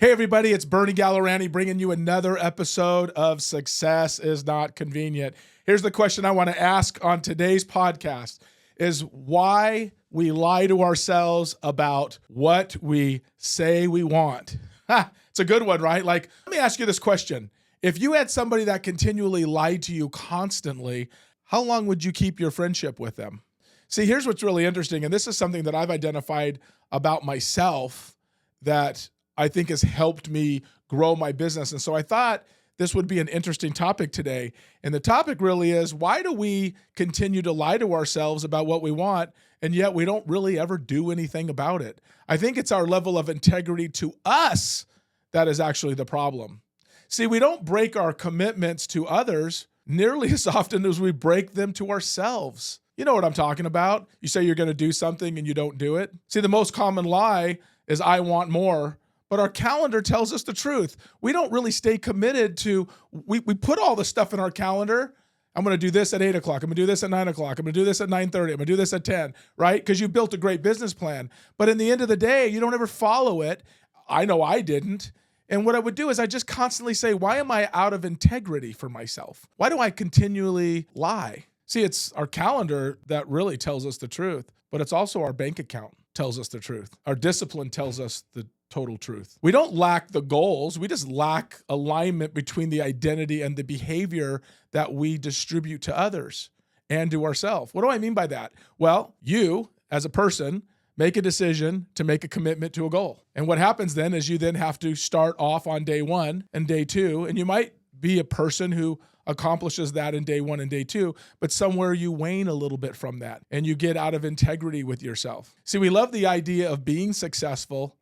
Hey everybody, it's Bernie Gallerani bringing you another episode of Success is Not Convenient. Here's the question I want to ask on today's podcast is why we lie to ourselves about what we say we want. It's a good one, right? Like, let me ask you this question. If you had somebody that continually lied to you constantly, how long would you keep your friendship with them? See, here's what's really interesting, and this is something that I've identified about myself that I think has helped me grow my business. And so I thought this would be an interesting topic today. And the topic really is, why do we continue to lie to ourselves about what we want, and yet we don't really ever do anything about it? I think it's our level of integrity to us that is actually the problem. See, we don't break our commitments to others nearly as often as we break them to ourselves. You know what I'm talking about. You say you're going to do something and you don't do it. See, the most common lie is I want more. But our calendar tells us the truth. We don't really stay committed to, we put all the stuff in our calendar. I'm going to do this at 8 o'clock. I'm going to do this at 9 o'clock. I'm going to do this at 9:30. I'm going to do this at 10, right? Because you built a great business plan. But in the end of the day, you don't ever follow it. I know I didn't. And what I would do is I just constantly say, why am I out of integrity for myself? Why do I continually lie? See, it's our calendar that really tells us the truth, but it's also our bank account tells us the truth. Our discipline tells us the total truth. We don't lack the goals. We just lack alignment between the identity and the behavior that we distribute to others and to ourselves. What do I mean by that? Well, you as a person make a decision to make a commitment to a goal. And what happens then is you then have to start off on day 1 and day 2, and you might be a person who accomplishes that in day 1 and day 2, but somewhere you wane a little bit from that and you get out of integrity with yourself. See, we love the idea of being successful,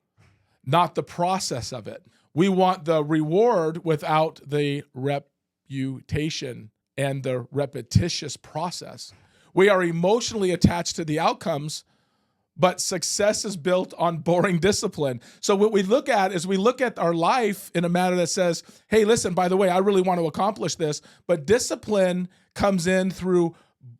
not the process of it. We want the reward without the reputation and the repetitious process. We are emotionally attached to the outcomes, but success is built on boring discipline. So what we look at is we look at our life in a manner that says, hey, listen, by the way, I really want to accomplish this, but discipline comes in through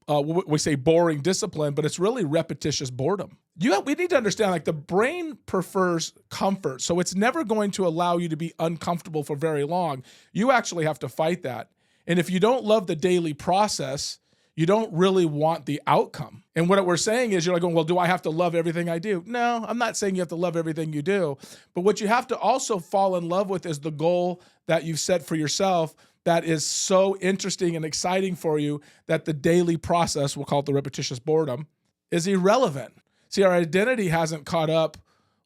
we say boring discipline, but it's really repetitious boredom. We need to understand, like, the brain prefers comfort. So it's never going to allow you to be uncomfortable for very long. You actually have to fight that. And if you don't love the daily process, you don't really want the outcome. And what we're saying is, you're like, well, do I have to love everything I do? No, I'm not saying you have to love everything you do. But what you have to also fall in love with is the goal that you've set for yourself that is so interesting and exciting for you that the daily process, we'll call it the repetitious boredom, is irrelevant. See, our identity hasn't caught up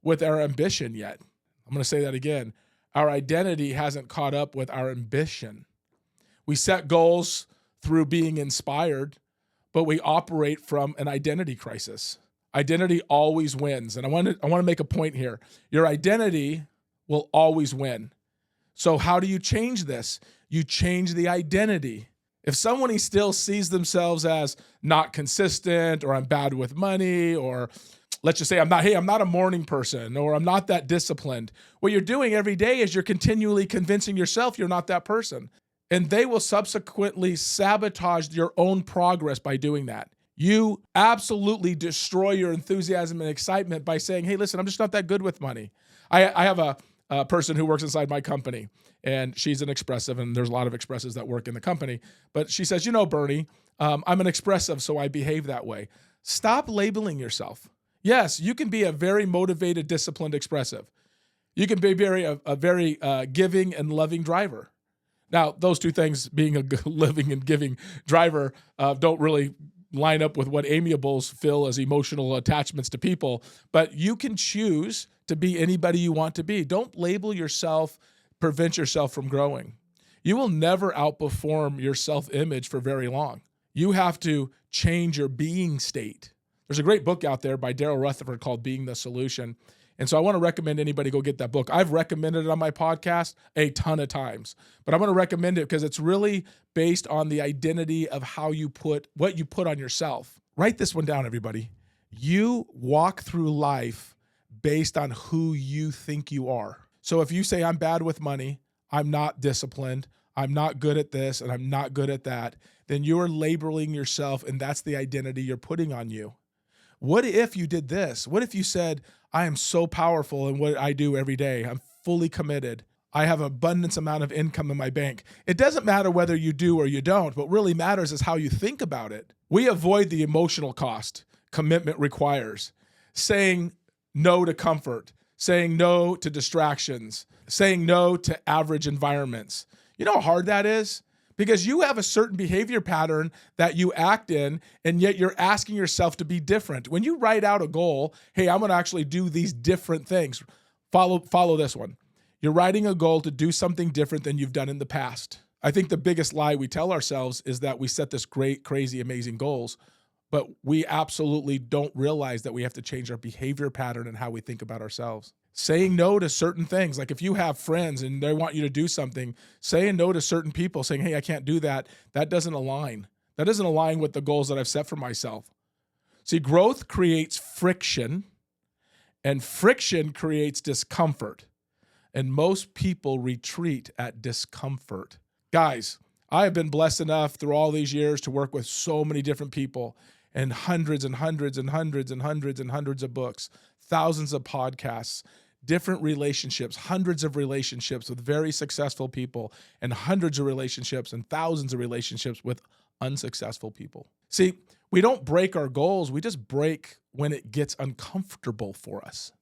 with our ambition yet. I'm going to say that again. Our identity hasn't caught up with our ambition. We set goals through being inspired, but we operate from an identity crisis. Identity always wins. And I want to make a point here. Your identity will always win. So how do you change this? You change the identity. If someone still sees themselves as not consistent, or I'm bad with money, or let's just say I'm not a morning person, or I'm not that disciplined, what you're doing every day is you're continually convincing yourself you're not that person. And they will subsequently sabotage your own progress by doing that. You absolutely destroy your enthusiasm and excitement by saying, hey, listen, I'm just not that good with money. I have a person who works inside my company, and she's an expressive, and there's a lot of expressives that work in the company. But she says, Bernie, I'm an expressive, so I behave that way. Stop labeling yourself. Yes, you can be a very motivated, disciplined expressive. You can be a very giving and loving driver. Now, those two things, being a living and giving driver, don't really line up with what amiables feel as emotional attachments to people, but you can choose to be anybody you want to be. Don't label yourself, prevent yourself from growing. You will never outperform your self-image for very long. You have to change your being state. There's a great book out there by Daryl Rutherford called Being the Solution. And so I want to recommend anybody go get that book. I've recommended it on my podcast a ton of times, but I'm going to recommend it because it's really based on the identity of what you put on yourself. Write this one down, everybody. You walk through life based on who you think you are. So if you say, I'm bad with money, I'm not disciplined, I'm not good at this, and I'm not good at that, then you're labeling yourself, and that's the identity you're putting on you. What if you did this? What if you said, I am so powerful in what I do every day. I'm fully committed. I have an abundance amount of income in my bank. It doesn't matter whether you do or you don't. What really matters is how you think about it. We avoid the emotional cost commitment requires. Saying no to comfort, saying no to distractions, saying no to average environments. You know how hard that is? Because you have a certain behavior pattern that you act in, and yet you're asking yourself to be different. When you write out a goal, hey, I'm going to actually do these different things. Follow this one. You're writing a goal to do something different than you've done in the past. I think the biggest lie we tell ourselves is that we set this great, crazy, amazing goals, but we absolutely don't realize that we have to change our behavior pattern and how we think about ourselves. Saying no to certain things, like if you have friends and they want you to do something, saying no to certain people, saying, hey, I can't do that, that doesn't align. That doesn't align with the goals that I've set for myself. See, growth creates friction, and friction creates discomfort. And most people retreat at discomfort. Guys, I have been blessed enough through all these years to work with so many different people and hundreds and hundreds and hundreds and hundreds and hundreds of books, thousands of podcasts, different relationships, hundreds of relationships with very successful people, and hundreds of relationships and thousands of relationships with unsuccessful people. See, we don't break our goals. We just break when it gets uncomfortable for us.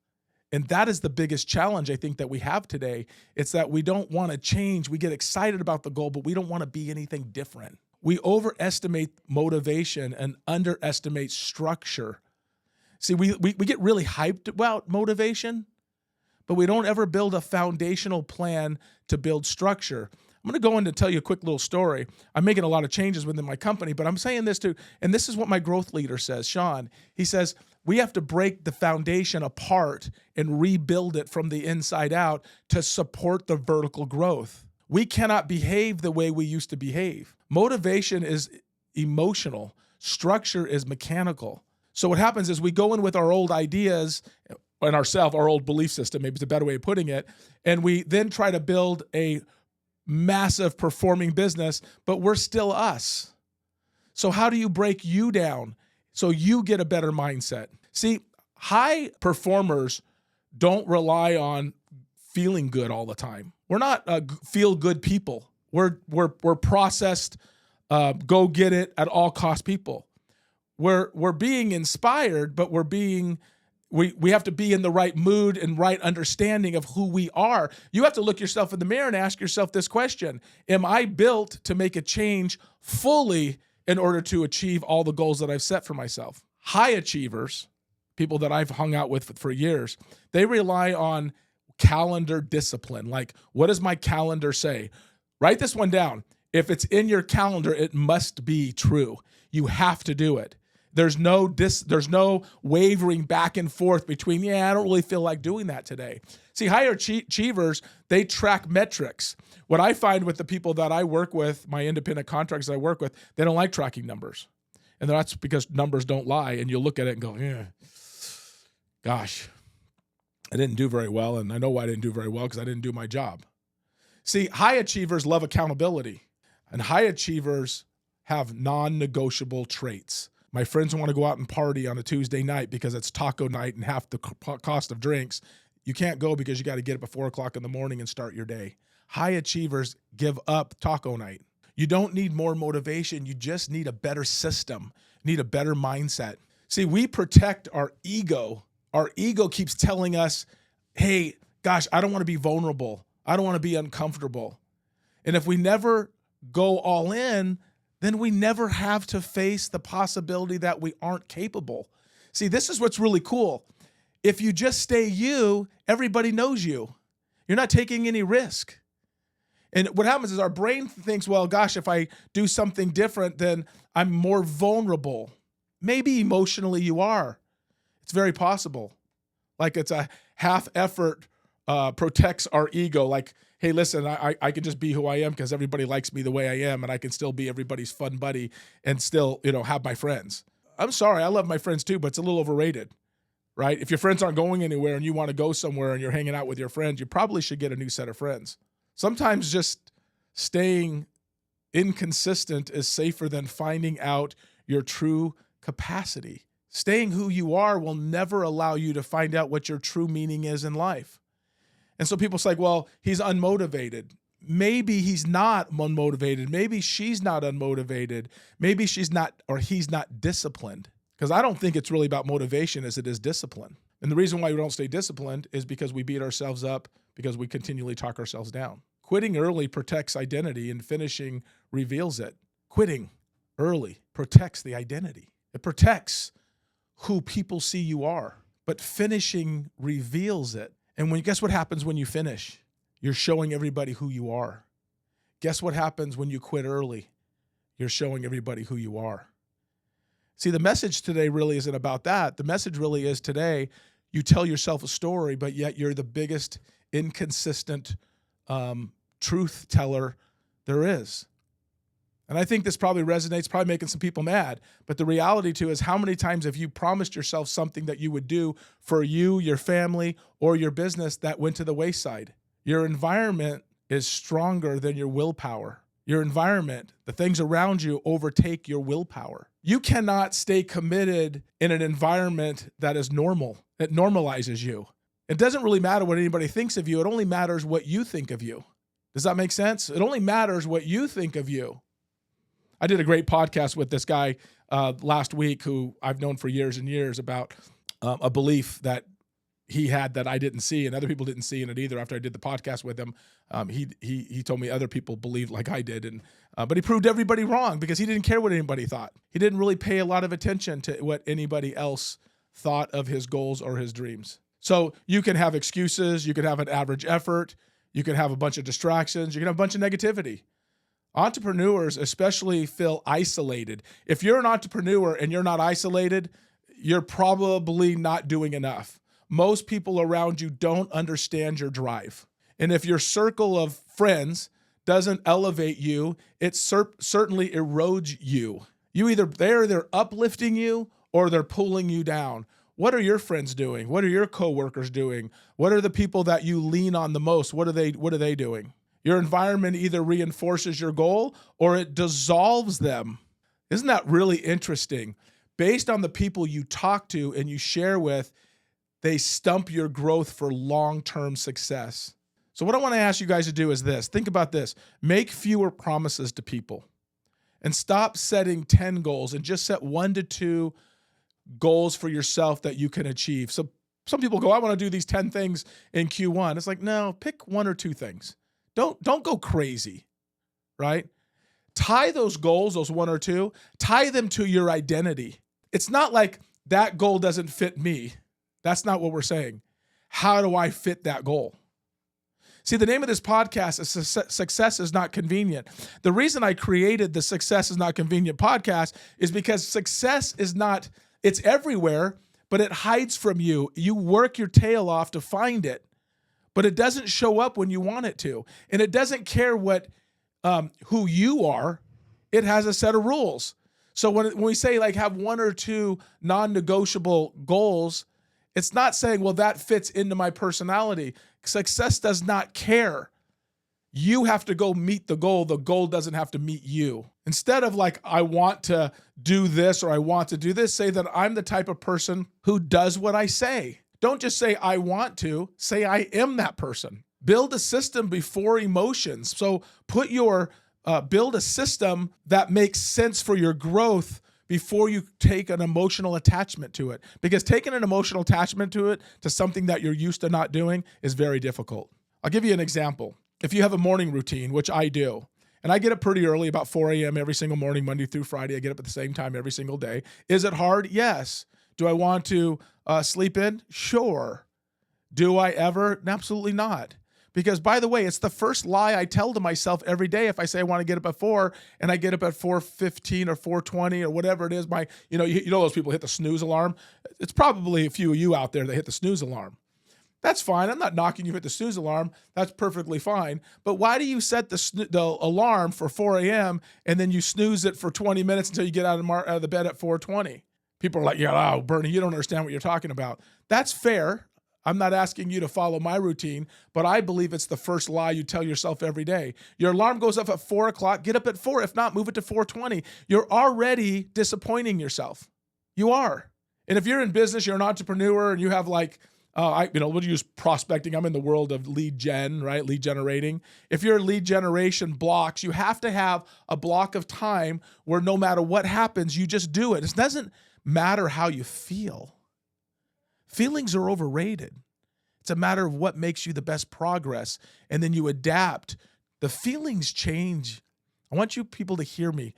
And that is the biggest challenge I think that we have today. It's that we don't want to change. We get excited about the goal, but we don't want to be anything different. We overestimate motivation and underestimate structure. See, we get really hyped about motivation, but we don't ever build a foundational plan to build structure. I'm going to go in to tell you a quick little story. I'm making a lot of changes within my company, but I'm saying this too, and this is what my growth leader says, Sean. He says, we have to break the foundation apart and rebuild it from the inside out to support the vertical growth. We cannot behave the way we used to behave. Motivation is emotional. Structure is mechanical. So what happens is we go in with our old ideas and our old belief system, maybe it's a better way of putting it, and we then try to build a massive performing business, but we're still us. So how do you break you down so you get a better mindset? See, high performers don't rely on feeling good all the time. We're not feel good people. We're processed, go get it at all cost people. We're being inspired, but we have to be in the right mood and right understanding of who we are. You have to look yourself in the mirror and ask yourself this question: am I built to make a change fully in order to achieve all the goals that I've set for myself? High achievers, people that I've hung out with for years, they rely on calendar discipline. Like, what does my calendar say? Write this one down. If it's in your calendar, it must be true. You have to do it. There's no wavering back and forth between, I don't really feel like doing that today. See, higher achievers, they track metrics. What I find with the people that I work with, my independent contractors I work with, they don't like tracking numbers. And that's because numbers don't lie. And you look at it and go, gosh, I didn't do very well. And I know why I didn't do very well, because I didn't do my job. See, high achievers love accountability. And high achievers have non-negotiable traits. My friends want to go out and party on a Tuesday night because it's taco night and half the cost of drinks. You can't go because you got to get up at 4 o'clock in the morning and start your day. High achievers give up taco night. You don't need more motivation. You just need a better system, need a better mindset. See, we protect our ego. Our ego keeps telling us, hey, gosh, I don't want to be vulnerable. I don't want to be uncomfortable. And if we never go all in, then we never have to face the possibility that we aren't capable. See, this is what's really cool. If you just stay you, everybody knows you. You're not taking any risk. And what happens is our brain thinks, well, gosh, if I do something different, then I'm more vulnerable. Maybe emotionally you are. It's very possible. Like, it's a half effort protects our ego. Like, hey, listen, I can just be who I am because everybody likes me the way I am, and I can still be everybody's fun buddy and still, have my friends. I'm sorry, I love my friends too, but it's a little overrated, right? If your friends aren't going anywhere and you want to go somewhere and you're hanging out with your friends, you probably should get a new set of friends. Sometimes just staying inconsistent is safer than finding out your true capacity. Staying who you are will never allow you to find out what your true meaning is in life. And so people say, well, he's unmotivated. Maybe he's not unmotivated. Maybe she's not unmotivated. Maybe she's not, or he's not disciplined. Because I don't think it's really about motivation as it is discipline. And the reason why we don't stay disciplined is because we beat ourselves up because we continually talk ourselves down. Quitting early protects identity and finishing reveals it. Quitting early protects the identity. It protects who people see you are, but finishing reveals it. And guess what happens when you finish? You're showing everybody who you are. Guess what happens when you quit early? You're showing everybody who you are. See, the message today really isn't about that. The message really is today, you tell yourself a story, but yet you're the biggest inconsistent truth teller there is. And I think this probably resonates, probably making some people mad. But the reality too is, how many times have you promised yourself something that you would do for you, your family, or your business that went to the wayside? Your environment is stronger than your willpower. Your environment, the things around you, overtake your willpower. You cannot stay committed in an environment that is normal, that normalizes you. It doesn't really matter what anybody thinks of you. It only matters what you think of you. Does that make sense? It only matters what you think of you. I did a great podcast with this guy last week who I've known for years and years about a belief that he had that I didn't see, and other people didn't see in it either. After I did the podcast with him, he told me other people believed like I did, and but he proved everybody wrong because he didn't care what anybody thought. He didn't really pay a lot of attention to what anybody else thought of his goals or his dreams. So you can have excuses, you can have an average effort, you can have a bunch of distractions, you can have a bunch of negativity. Entrepreneurs especially feel isolated. If you're an entrepreneur and you're not isolated, you're probably not doing enough. Most people around you don't understand your drive. And if your circle of friends doesn't elevate you, it certainly erodes you. They're uplifting you or they're pulling you down. What are your friends doing? What are your coworkers doing? What are the people that you lean on the most? What are they doing? Your environment either reinforces your goal or it dissolves them. Isn't that really interesting? Based on the people you talk to and you share with, they stump your growth for long-term success. So what I want to ask you guys to do is this. Think about this. Make fewer promises to people and stop setting 10 goals and just set 1 to 2 goals for yourself that you can achieve. So some people go, I want to do these 10 things in Q1. It's like, no, pick 1 or 2 things. Don't go crazy, right? Tie those goals, those 1 or 2, tie them to your identity. It's not like that goal doesn't fit me. That's not what we're saying. How do I fit that goal? See, the name of this podcast is Success is Not Convenient. The reason I created the Success is Not Convenient podcast is because success is not, it's everywhere, but it hides from you. You work your tail off to find it, but it doesn't show up when you want it to. And it doesn't care who you are. It has a set of rules. So when we say like have 1 or 2 non-negotiable goals, it's not saying, well, that fits into my personality. Success does not care. You have to go meet the goal. The goal doesn't have to meet you. Instead of like, I want to do this or I want to do this, say that I'm the type of person who does what I say. Don't just say, I want to, say I am that person. Build a system before emotions. So build a system that makes sense for your growth before you take an emotional attachment to it. Because taking an emotional attachment to it, to something that you're used to not doing, is very difficult. I'll give you an example. If you have a morning routine, which I do, and I get up pretty early, about 4 a.m. every single morning, Monday through Friday, I get up at the same time every single day. Is it hard? Yes. Do I want to sleep in? Sure. Do I ever? Absolutely not. Because, by the way, it's the first lie I tell to myself every day. If I say I want to get up at 4 and I get up at 4:15 or 4:20 or whatever it is, you know those people hit the snooze alarm. It's probably a few of you out there that hit the snooze alarm. That's fine. I'm not knocking you hit the snooze alarm. That's perfectly fine. But why do you set the alarm for 4 a.m. and then you snooze it for 20 minutes until you get out of the bed at 4:20? People are like, yeah, Bernie, you don't understand what you're talking about. That's fair. I'm not asking you to follow my routine, but I believe it's the first lie you tell yourself every day. Your alarm goes up at 4 o'clock, get up at 4. If not, move it to 4:20. You're already disappointing yourself. You are. And if you're in business, you're an entrepreneur, and you have like We'll use prospecting. I'm in the world of lead gen, right? Lead generating. If you're lead generation blocks, you have to have a block of time where no matter what happens, you just do it. It doesn't matter how you feel. Feelings are overrated. It's a matter of what makes you the best progress, and then you adapt. The feelings change. I want you people to hear me.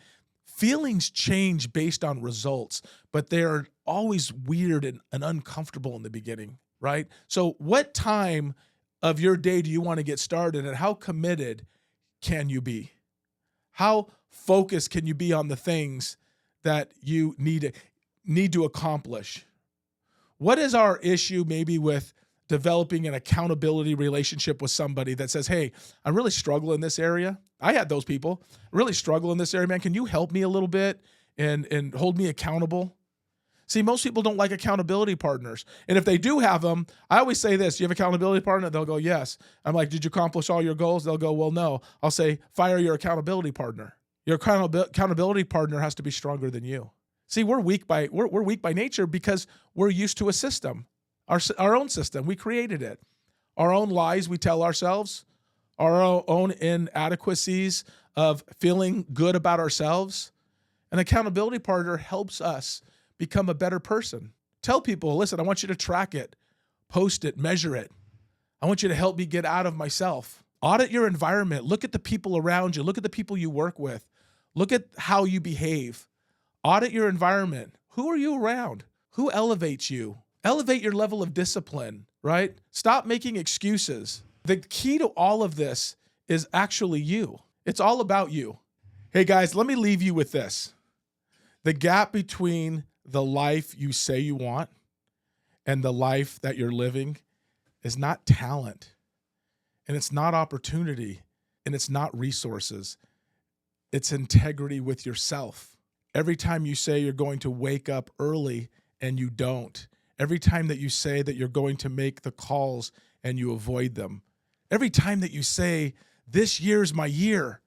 Feelings change based on results, but they're always weird and uncomfortable in the beginning, right? So what time of your day do you want to get started, and how committed can you be? How focused can you be on the things that you need to accomplish? What is our issue maybe with developing an accountability relationship with somebody that says, hey, I really struggle in this area? I had those people. Really struggle in this area, man. Can you help me a little bit and hold me accountable? See, most people don't like accountability partners. And if they do have them, I always say this: you have accountability partner? They'll go, yes. I'm like, did you accomplish all your goals? They'll go, well, no. I'll say, fire your accountability partner. Your accountability partner has to be stronger than you. See, we're weak by nature because we're used to a system, our own system. We created it. Our own lies we tell ourselves, our own inadequacies of feeling good about ourselves. An accountability partner helps us become a better person. Tell people, listen, I want you to track it, post it, measure it. I want you to help me get out of myself. Audit your environment. Look at the people around you. Look at the people you work with. Look at how you behave. Audit your environment. Who are you around? Who elevates you? Elevate your level of discipline, right? Stop making excuses. The key to all of this is actually you. It's all about you. Hey guys, let me leave you with this. The gap between the life you say you want and the life that you're living is not talent, and it's not opportunity, and it's not resources. It's integrity with yourself. Every time you say you're going to wake up early and you don't. Every time that you say that you're going to make the calls and you avoid them. Every time that you say, this year's my year,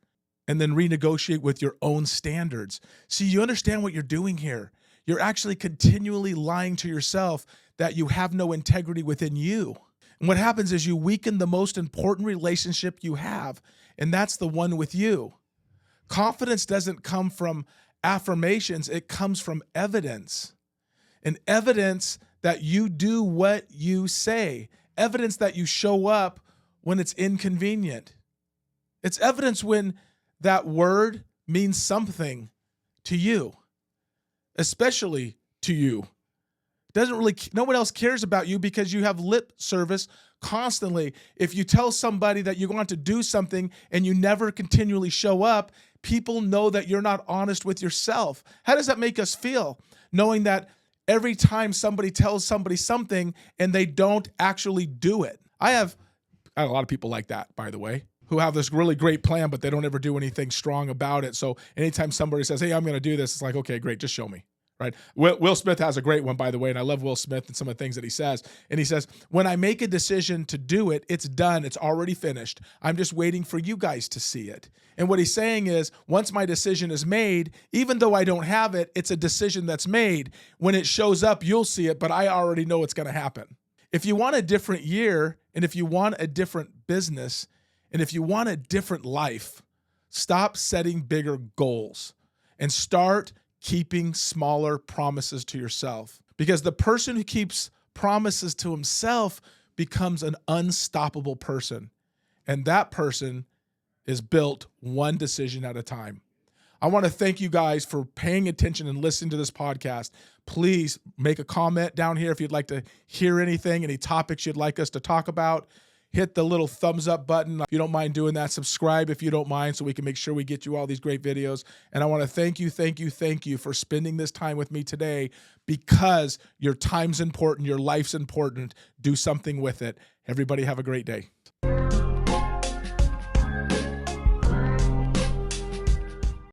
and then renegotiate with your own standards. See, you understand what you're doing here. You're actually continually lying to yourself that you have no integrity within you. And what happens is you weaken the most important relationship you have, and that's the one with you. Confidence doesn't come from affirmations, it comes from evidence. And evidence that you do what you say. Evidence that you show up when it's inconvenient. It's evidence when that word means something to you, especially to you. No one else cares about you because you have lip service constantly. If you tell somebody that you're going to do something and you never continually show up, people know that you're not honest with yourself. How does that make us feel? Knowing that every time somebody tells somebody something and they don't actually do it. I have a lot of people like that, by the way, who have this really great plan, but they don't ever do anything strong about it. So anytime somebody says, hey, I'm going to do this, it's like, okay, great, just show me. Right? Will Smith has a great one, by the way, and I love Will Smith and some of the things that he says. And he says, when I make a decision to do it, it's done. It's already finished. I'm just waiting for you guys to see it. And what he's saying is, once my decision is made, even though I don't have it, it's a decision that's made. When it shows up, you'll see it, but I already know it's going to happen. If you want a different year, and if you want a different business, and if you want a different life, stop setting bigger goals and start keeping smaller promises to yourself. Because the person who keeps promises to himself becomes an unstoppable person. And that person is built one decision at a time. I want to thank you guys for paying attention and listening to this podcast. Please make a comment down here if you'd like to hear anything, any topics you'd like us to talk about. Hit the little thumbs up button if you don't mind doing that. Subscribe if you don't mind, so we can make sure we get you all these great videos. And I want to thank you for spending this time with me today, because your time's important, your life's important. Do something with it. Everybody have a great day.